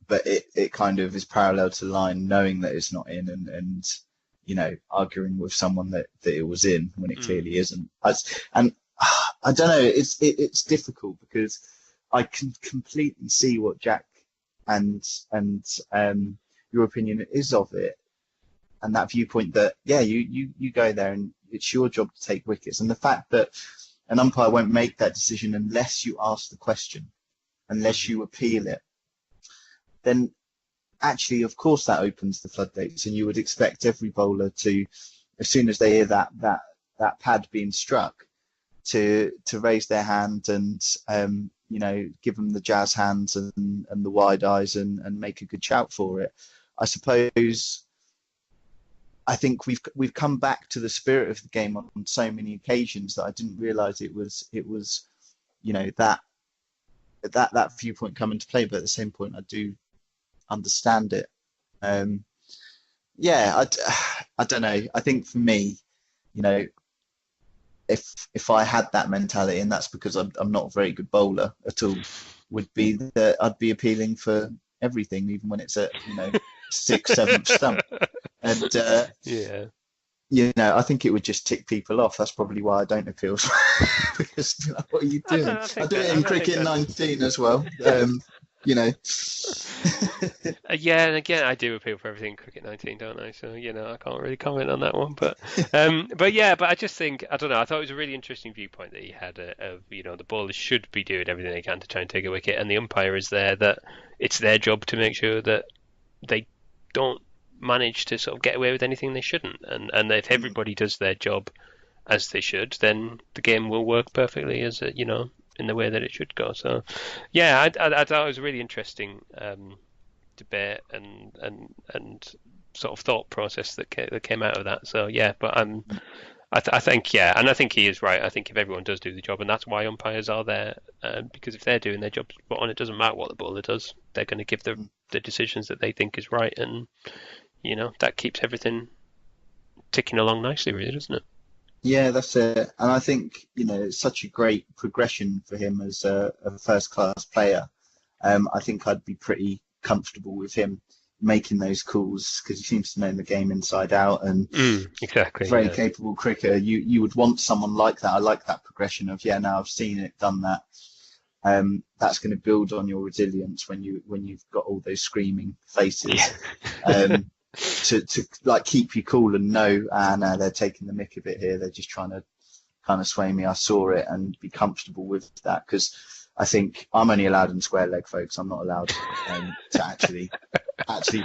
But it kind of is parallel to the line, knowing that it's not in and arguing with someone that it was in when it clearly isn't. I don't know, it's difficult because I can completely see what Jack and your opinion is of it, and that viewpoint that, yeah, you go there and it's your job to take wickets. And the fact that an umpire won't make that decision unless you ask the question, unless you appeal it, then actually, of course, that opens the floodgates, and you would expect every bowler to, as soon as they hear that pad being struck, to raise their hand and give them the jazz hands and the wide eyes and make a good shout for it. I think we've come back to the spirit of the game on so many occasions that I didn't realise it was that viewpoint come into play. But at the same point, I do understand it. I don't know. I think for me, if I had that mentality, and that's because I'm not a very good bowler at all, would be that I'd be appealing for everything, even when it's at, sixth, seventh stump. And Yeah. I think it would just tick people off. That's probably why I don't appeal. Because what are you doing? I do it in cricket 19 as well. Yeah, and again, I do appeal for everything in cricket 19, don't I? So I can't really comment on that one. But but I just think, I don't know. I thought it was a really interesting viewpoint that he had of the bowlers should be doing everything they can to try and take a wicket, and the umpire is there, that it's their job to make sure that they don't manage to sort of get away with anything they shouldn't, and if everybody does their job as they should, then the game will work perfectly as in the way that it should go. So yeah, I thought it was a really interesting debate and sort of thought process that came out of that. So yeah, but I think and I think he is right. I think if everyone does do the job, and that's why umpires are there, because if they're doing their job spot on, it doesn't matter what the bowler does. They're going to give the decisions that they think is right, and that keeps everything ticking along nicely, really, doesn't it? Yeah, that's it. And I think, it's such a great progression for him as a first-class player. I think I'd be pretty comfortable with him making those calls, because he seems to know the game inside out, and exactly, very capable cricketer. You would want someone like that. I like that progression of, now I've seen it, done that. That's going to build on your resilience when you've got all those screaming faces. To like keep you cool and know, no, they're taking the mick a bit here. They're just trying to kind of sway me. I saw it, and be comfortable with that, because I think I'm only allowed in square leg, folks. I'm not allowed to actually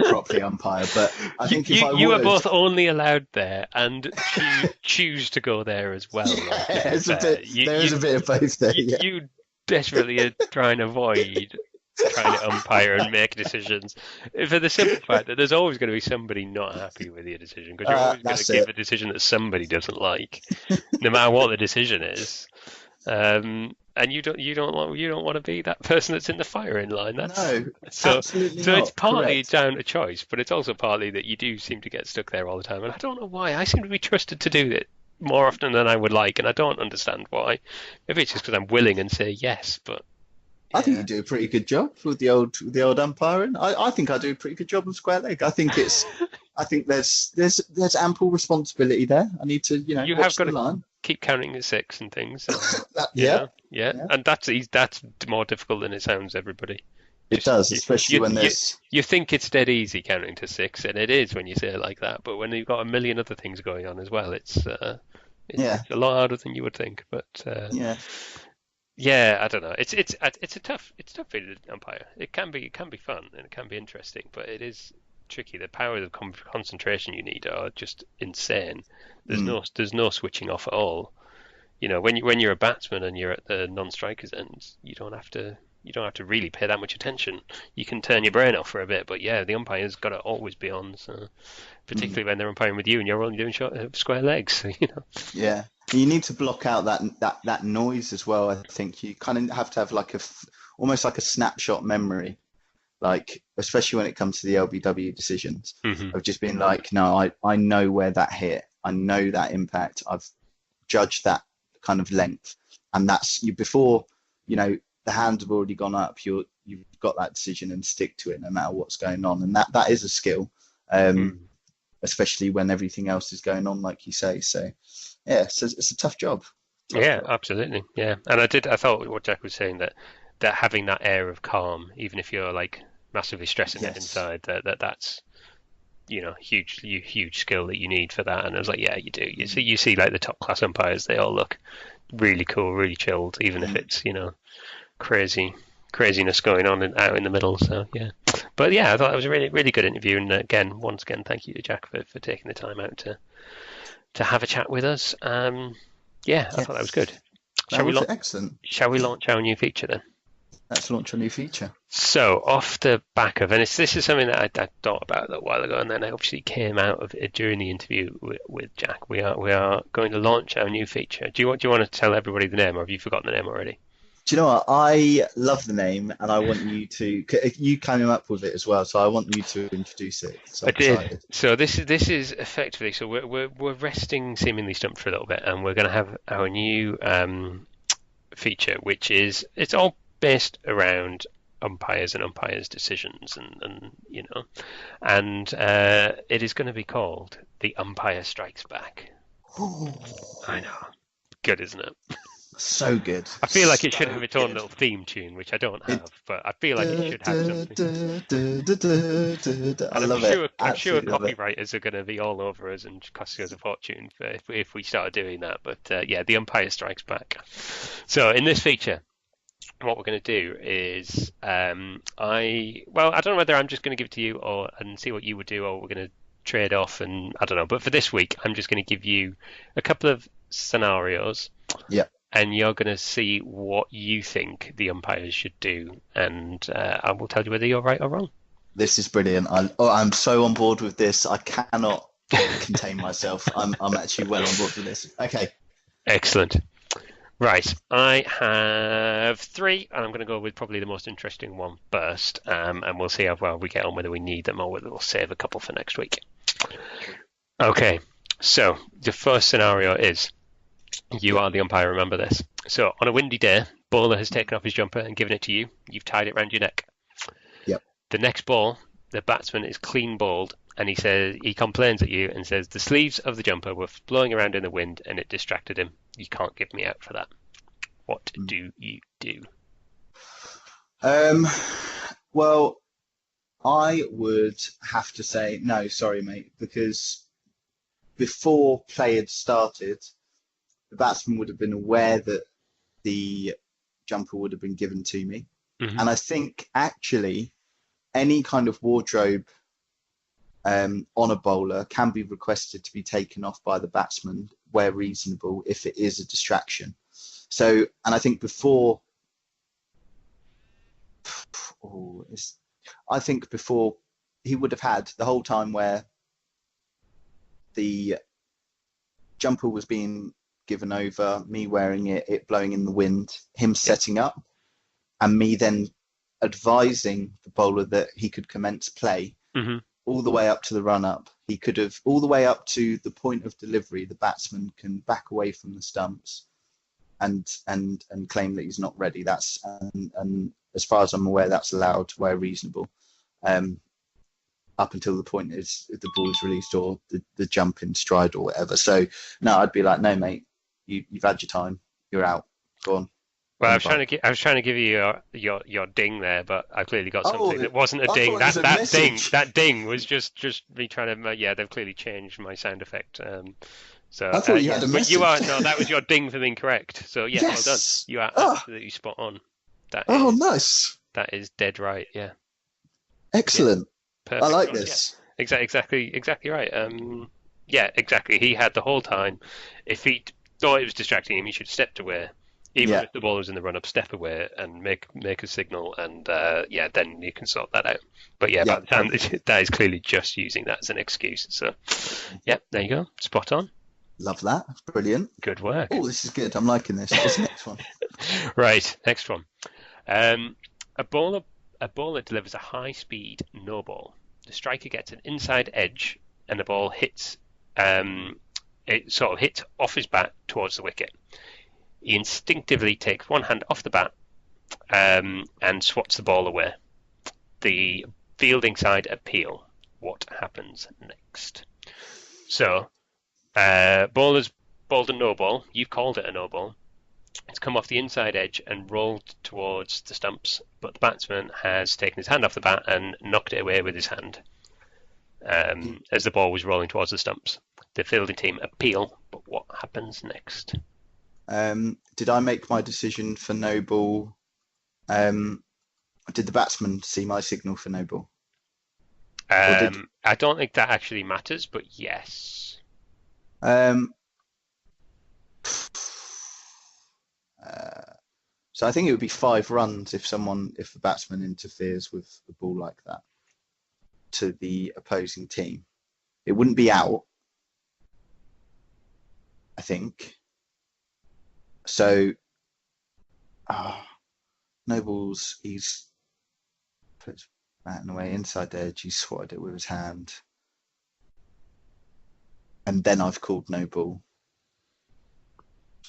properly umpire. But I think if you are both only allowed there and choose to go there as well. There is a bit of both there. You desperately are trying to avoid trying to umpire and make decisions, for the simple fact that there's always going to be somebody not happy with your decision, because you're always going to give a decision that somebody doesn't like, no matter what the decision is. And you don't want to be that person that's in the firing line. Absolutely so not. it's partly Correct. down to choice, but it's also partly that you do seem to get stuck there all the time. And I don't know why. I seem to be trusted to do it more often than I would like, and I don't understand why. Maybe it's just because I'm willing and say yes, but. I think you do a pretty good job with the old umpiring. I think I do a pretty good job of square leg. I think there's ample responsibility there. I need to you watch have got the line. To keep counting the six and things. Yeah. And that's more difficult than it sounds, everybody. It does, especially when there's. You think it's dead easy counting to six, and it is when you say it like that. But when you've got a million other things going on as well, it's a lot harder than you would think. But yeah, I don't know. It's a tough field to umpire. It can be fun and it can be interesting, but it is tricky. The powers of concentration you need are just insane. There's no switching off at all. When you're a batsman and you're at the non-strikers end, you don't have to really pay that much attention. You can turn your brain off for a bit, but yeah, the umpire's got to always be on. So, particularly when they're umpiring with you and you're only doing square legs. So, Yeah. You need to block out that noise as well. I think you kind of have to have almost like a snapshot memory, like especially when it comes to the LBW decisions, of just being like, no, I know where that hit, I know that impact, I've judged that kind of length, and that's you before the hands have already gone up. You've got that decision and stick to it no matter what's going on, and that is a skill, especially when everything else is going on, like you say. So. Yeah, it's a tough job. Absolutely. Yeah, and I thought what Jack was saying, that having that air of calm, even if you're like massively stressing it inside, that's huge skill that you need for that. And I was like, yeah, you do. You see like the top class umpires, they all look really cool, really chilled, even if it's craziness going on out in the middle. So yeah, but yeah, I thought it was a really, really good interview. And once again, thank you to Jack for taking the time out to have a chat with us. I thought that was good. Excellent. Shall we launch our new feature then? Let's launch a new feature. So off the back of, and this is something that I thought about a little while ago, and then I obviously came out of it during the interview with Jack. We are going to launch our new feature. Do you want to tell everybody the name, or have you forgotten the name already? Do you know what? I love the name, and I want you to. You came up with it as well, so I want you to introduce it. So I I'm did. excited. So this is effectively. So we're resting seemingly stumped for a little bit, and we're going to have our new feature, which is it's all based around umpires and umpires' decisions, and and it is going to be called the Umpire Strikes Back. I know, good, isn't it? So good. I feel like it should So have its own good. little theme tune, which I don't It, have, but I feel like it should have something. I And I'm love it. sure Absolutely love it. copywriters are going to be all over us and cost us a fortune if we start doing that. But yeah, the Umpire Strikes Back. So in this feature, what we're going to do is I don't know whether I'm just going to give it to you and see what you would do, or we're going to trade off, and I don't know. But for this week, I'm just going to give you a couple of scenarios. Yeah. And you're going to see what you think the umpires should do, and I will tell you whether you're right or wrong. This is brilliant. I'm so on board with this. I cannot contain myself. I'm actually well on board with this. Okay. Excellent. Right, I have three, and I'm going to go with probably the most interesting one first, and we'll see how well we get on, whether we need them or whether we'll save a couple for next week. Okay, so the first scenario is you are the umpire, remember this. So on a windy day, bowler has taken off his jumper and given it to you. You've tied it around your neck. Yep. The next ball, the batsman is clean bowled, and he complains at you and says the sleeves of the jumper were blowing around in the wind and it distracted him. You can't give me out for that. What do you do? Well, I would have to say no, sorry, mate, because before play had started, the batsman would have been aware that the jumper would have been given to me. Mm-hmm. And I think actually any kind of wardrobe on a bowler can be requested to be taken off by the batsman where reasonable if it is a distraction. So, and I think before he would have had the whole time where the jumper was being given over, me wearing it blowing in the wind, him setting up, and me then advising the bowler that he could commence play. Mm-hmm. All the way up to the run-up. He could have, all the way up to the point of delivery, the batsman can back away from the stumps and claim that he's not ready. That's and as far as I'm aware, that's allowed where reasonable. Up until the point is the ball is released or the jump in stride or whatever. So no, I'd be like, no, mate, you've had your time. You're out. Go on. Well, I was trying to give you your ding there, but I clearly got something that wasn't a ding. That ding was just me trying to. They've clearly changed my sound effect. So I thought you had a message. But that was your ding for being correct. So yeah, yes. Well done. You are absolutely spot on. Nice. That is dead right. Yeah. Excellent. Perfect. I like this. Yeah. Exactly right. Yeah, exactly. He had the whole time. If he thought it was distracting him, he should have stepped away. Even if the ball was in the run-up, step away and make a signal, and then you can sort that out. But by the time that is clearly just using that as an excuse. So, there you go, spot on. Love that, brilliant. Good work. Oh, this is good. I'm liking this. What's the next one? Right, next one. A bowler delivers a high-speed no ball. The striker gets an inside edge, and the ball hits. It sort of hits off his bat towards the wicket. He instinctively takes one hand off the bat and swats the ball away. The fielding side appeal. What happens next? So, bowler's bowled a no ball. You've called it a no ball. It's come off the inside edge and rolled towards the stumps, but the batsman has taken his hand off the bat and knocked it away with his hand as the ball was rolling towards the stumps. The fielding team appeal, but what happens next? Did I make my decision for no ball? Did the batsman see my signal for no ball? I don't think that actually matters, but yes. So I think it would be 5 runs if the batsman interferes with the ball like that to the opposing team. It wouldn't be out, I think. So no balls. He's put his baton away inside the edge. He swatted it with his hand, and then I've called no ball.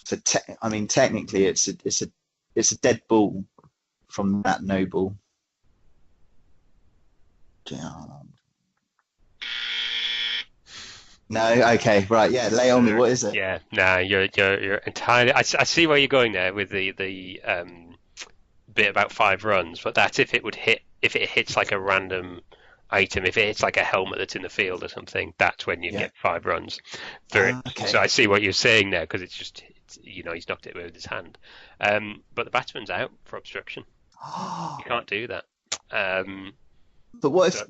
So technically, it's a dead ball from that no ball. No, okay, right, yeah. Lay on me. What is it? Yeah, no, you're entirely. I see where you're going there with the bit about 5 runs, but that's if it hits like a random item, if it hits like a helmet that's in the field or something, that's when you get 5 runs for it. Okay. So I see what you're saying there, because it's he's knocked it away with his hand, but the batsman's out for obstruction. You can't do that. But what if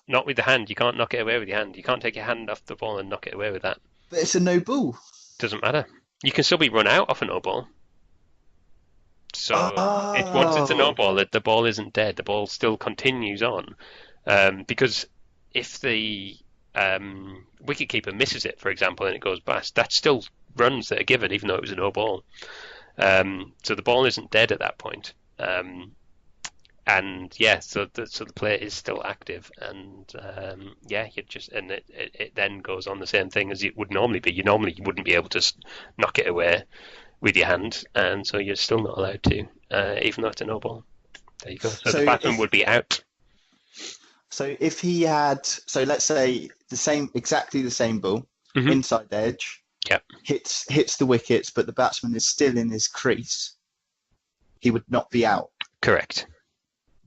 not with the hand? You can't knock it away with your hand. You can't take your hand off the ball and knock it away with that. But it's a no ball. Doesn't matter. You can still be run out off a no ball. So once it's a no ball, the ball isn't dead. The ball still continues on, because if the wicketkeeper misses it, for example, and it goes past, that's still runs that are given, even though it was a no ball. So the ball isn't dead at that point. And so the player is still active, and it then goes on the same thing as it would normally be. You wouldn't be able to knock it away with your hand, and so you're still not allowed to, even though it's a no ball. There you go. So the batsman would be out. So if he had, let's say exactly the same ball, inside edge, hits the wickets, but the batsman is still in his crease, he would not be out. Correct.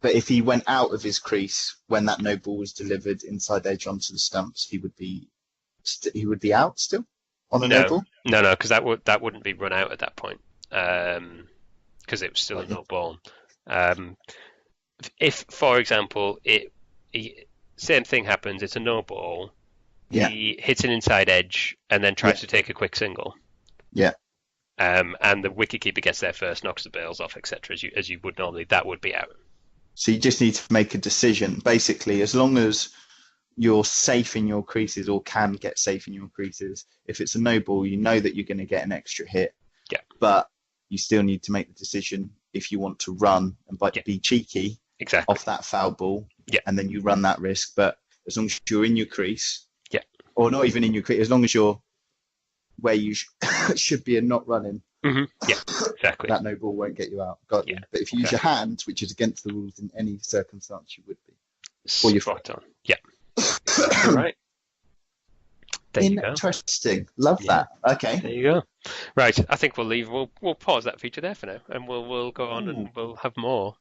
But if he went out of his crease when that no ball was delivered inside edge onto the stumps, he would be out still on a no ball. No, because that wouldn't be run out at that point, because it was still a no ball. If, for example, same thing happens, it's a no ball. Yeah. He hits an inside edge and then tries to take a quick single. Yeah. And the wicketkeeper gets there first, knocks the bails off, etc. As you would normally, that would be out. So you just need to make a decision. Basically, as long as you're safe in your creases or can get safe in your creases, if it's a no ball, you know that you're going to get an extra hit. Yeah. But you still need to make the decision if you want to run and be cheeky off that foul ball. Yeah. And then you run that risk. But as long as you're in your crease, or not even in your crease, as long as you're where you should be and not running. Mm-hmm. Yeah, exactly. That no ball won't get you out. Got you. But if you use your hand, which is against the rules in any circumstance, you would be. Or your foot. On. Yeah. All right. There you go. Interesting. Love that. Okay. There you go. Right. I think we'll leave. We'll pause that feature there for now, and we'll go on and we'll have more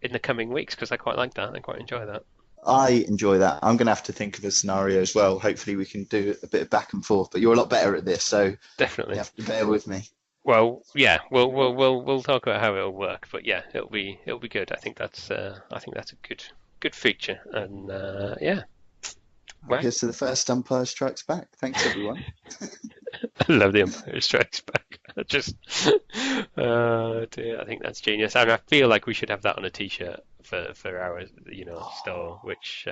in the coming weeks, because I quite like that. I quite enjoy that. I enjoy that. I'm going to have to think of a scenario as well. Hopefully we can do a bit of back and forth, but you're a lot better at this, so definitely you have to bear with me. Well, yeah, we'll talk about how it'll work, but yeah, it'll be good. I think that's a good feature, and yeah. Well, here's to the first Umpire Strikes Back. Thanks, everyone. I love the Umpire Strikes Back. Dear, I think that's genius, and I feel like we should have that on a T-shirt for our store, which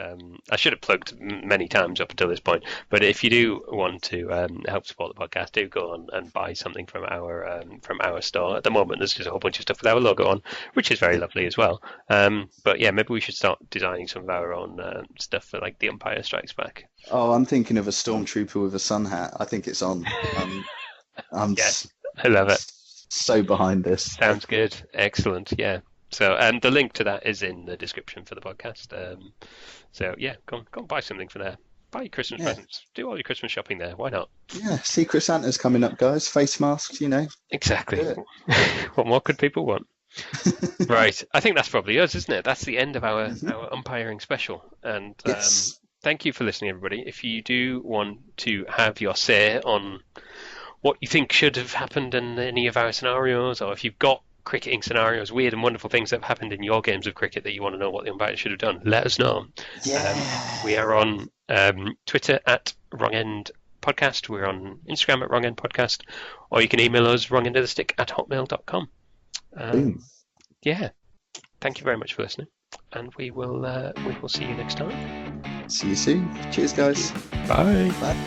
I should have plugged many times up until this point. But if you do want to help support the podcast, do go on and buy something from our store. At the moment, there's just a whole bunch of stuff with our logo on, which is very lovely as well. But yeah, maybe we should start designing some of our own stuff for like the Umpire Strikes Back. Oh, I'm thinking of a stormtrooper with a sun hat. I think it's on. Yes, I love it. So behind this. Sounds good. Excellent. Yeah. So, the link to that is in the description for the podcast. So yeah, go and buy something from there. Buy your Christmas presents. Do all your Christmas shopping there. Why not? Yeah, Secret Santa's coming up, guys. Face masks, Exactly. What more could people want? Right. I think that's probably us, isn't it? That's the end of our umpiring special. And thank you for listening, everybody. If you do want to have your say on what you think should have happened in any of our scenarios, or if you've got cricketing scenarios, weird and wonderful things that have happened in your games of cricket that you want to know what the umpire should have done, let us know. We are on Twitter at Wrong End Podcast. We're on Instagram at Wrong End Podcast, or you can email us wrongendofthestick@hotmail.com. Yeah, thank you very much for listening, and we will see you next time. See you soon. Cheers, guys. Bye. Bye.